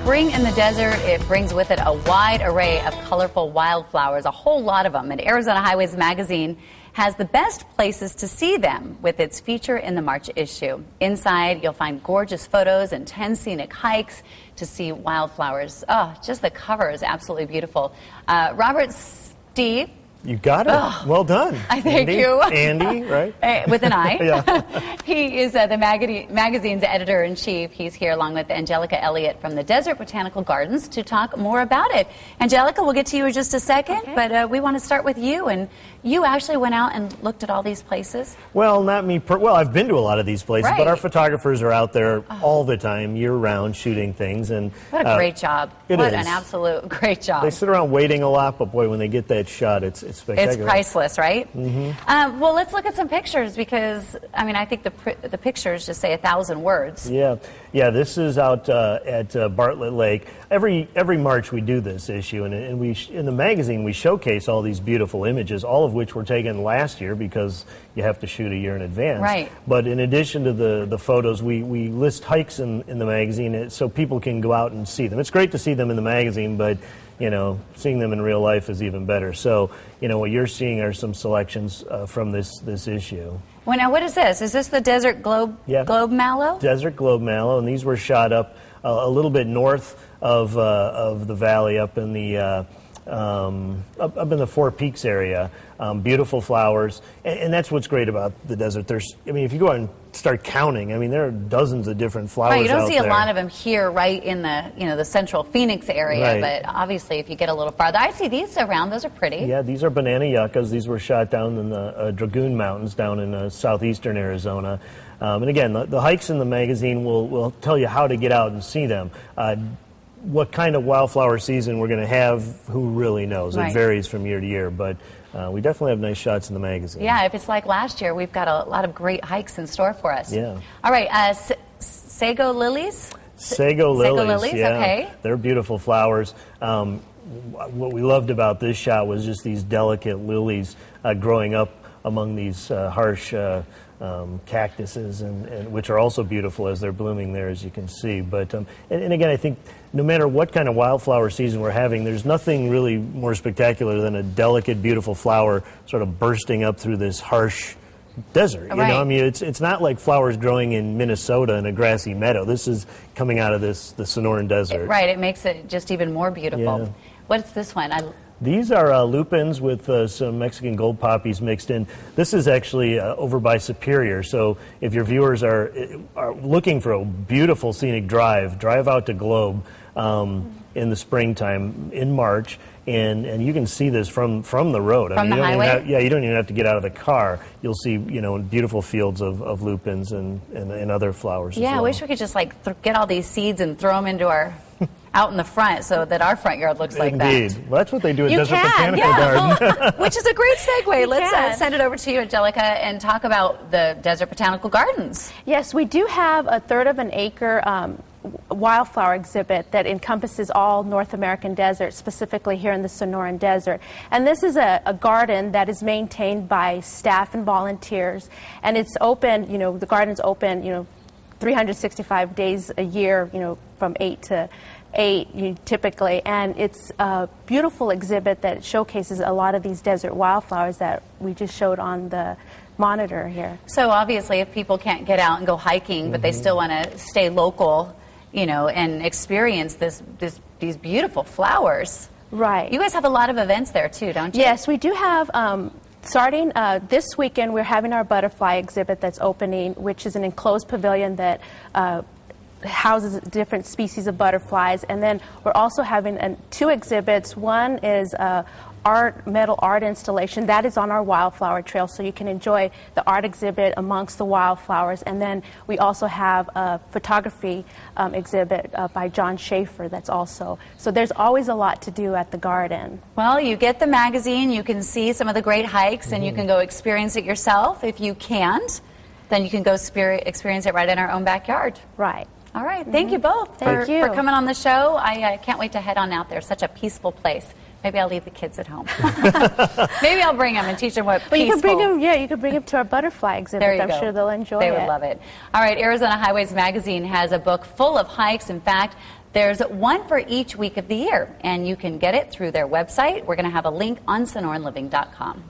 Spring in the desert, it brings with it a wide array of colorful wildflowers, a whole lot of them. And Arizona Highways magazine has the best places to see them with its feature in the March issue. Inside, you'll find gorgeous photos and 10 scenic hikes to see wildflowers. Oh, just the cover is absolutely beautiful. Robert, Steve. You got it. Oh, well done. I thank you. Andy, right? With an I. Yeah. He is the magazine's editor-in-chief. He's here along with Angelica Elliott from the Desert Botanical Gardens to talk more about it. Angelica, we'll get to you in just a second, okay. But we want to start with you. And you actually went out and looked at all these places? Well, not me. Well, I've been to a lot of these places, right. But our photographers are out there all the time, year-round, shooting things. And what a great job. What an absolute great job. They sit around waiting a lot, but boy, when they get that shot, it's spectacular. It's priceless, right? Mm-hmm. Well, let's look at some pictures because, I mean, I think the pictures just say 1,000 words. Yeah. Yeah, this is out at Bartlett Lake. Every March we do this issue, and we in the magazine we showcase all these beautiful images, all of which were taken last year because you have to shoot a year in advance. Right. But in addition to the photos, we list hikes in the magazine so people can go out and see them. It's great to see them in the magazine, but you know, seeing them in real life is even better. So, you know, what you're seeing are some selections from this issue. Well, now, what is this? Is this the Desert Globe Mallow? Desert Globe Mallow, and these were shot up a little bit north of the valley, up in the up in the Four Peaks area. Beautiful flowers, and that's what's great about the desert. I mean, if you go out and start counting, I mean, there are dozens of different flowers out there. Right, you don't see a lot of them here, right in the the central Phoenix area, right. But obviously, if you get a little farther, I see these around. Those are pretty. Yeah, these are banana yuccas. These were shot down in the Dragoon Mountains, down in southeastern Arizona. And again, the hikes in the magazine will tell you how to get out and see them. What kind of wildflower season we're going to have, who really knows? Right. It varies from year to year, but we definitely have nice shots in the magazine. Yeah, if it's like last year, we've got a lot of great hikes in store for us. Yeah. All right, sago lilies? Sago lilies, yeah. Okay. They're beautiful flowers. What we loved about this shot was just these delicate lilies growing up among these harsh cactuses, and which are also beautiful as they're blooming there, as you can see. But and again, I think no matter what kind of wildflower season we're having, there's nothing really more spectacular than a delicate, beautiful flower sort of bursting up through this harsh desert. You know, I mean, it's not like flowers growing in Minnesota in a grassy meadow. This is coming out of the Sonoran Desert. Right. It makes it just even more beautiful. Yeah. What's this one? These are lupins with some Mexican gold poppies mixed in. This is actually over by Superior, so if your viewers are looking for a beautiful scenic drive out to Globe in the springtime, in March, and you can see this from the road. From the highway? You don't even have to get out of the car. You'll see, beautiful fields of lupins and other flowers as well. I wish we could just get all these seeds and throw them into our... out in the front so that our front yard looks like that. Indeed. Well, that's what they do at Desert Botanical Garden. Which is a great segue. Let's send it over to you, Angelica, and talk about the Desert Botanical Gardens. Yes, we do have a third of an acre wildflower exhibit that encompasses all North American desert, specifically here in the Sonoran Desert. And this is a garden that is maintained by staff and volunteers. And it's open, the garden's open, 365 days a year, from 8 to 8 typically, and it's a beautiful exhibit that showcases a lot of these desert wildflowers that we just showed on the monitor here. So obviously if people can't get out and go hiking, but they still want to stay local, and experience these beautiful flowers. Right. You guys have a lot of events there too, don't you? Yes, we do have. Starting this weekend, we're having our butterfly exhibit that's opening, which is an enclosed pavilion that houses different species of butterflies. And then we're also having 2 exhibits. One is metal art installation that is on our wildflower trail, so you can enjoy the art exhibit amongst the wildflowers. And then we also have a photography exhibit by John Schaefer that's also. So there's always a lot to do at the garden. Well, you get the magazine, you can see some of the great hikes, and you can go experience it yourself. If you can't, then you can go experience it right in our own backyard. Right. All right. Thank you both for coming on the show. I can't wait to head on out there. Such a peaceful place. Maybe I'll leave the kids at home. Maybe I'll bring them and teach them what peaceful. You could bring them. Yeah, you could bring them to our butterfly exhibit. There you I'm go. sure they'll enjoy it. They would love it. All right, Arizona Highways Magazine has a book full of hikes. In fact, there's one for each week of the year, and you can get it through their website. We're going to have a link on SonoranLiving.com.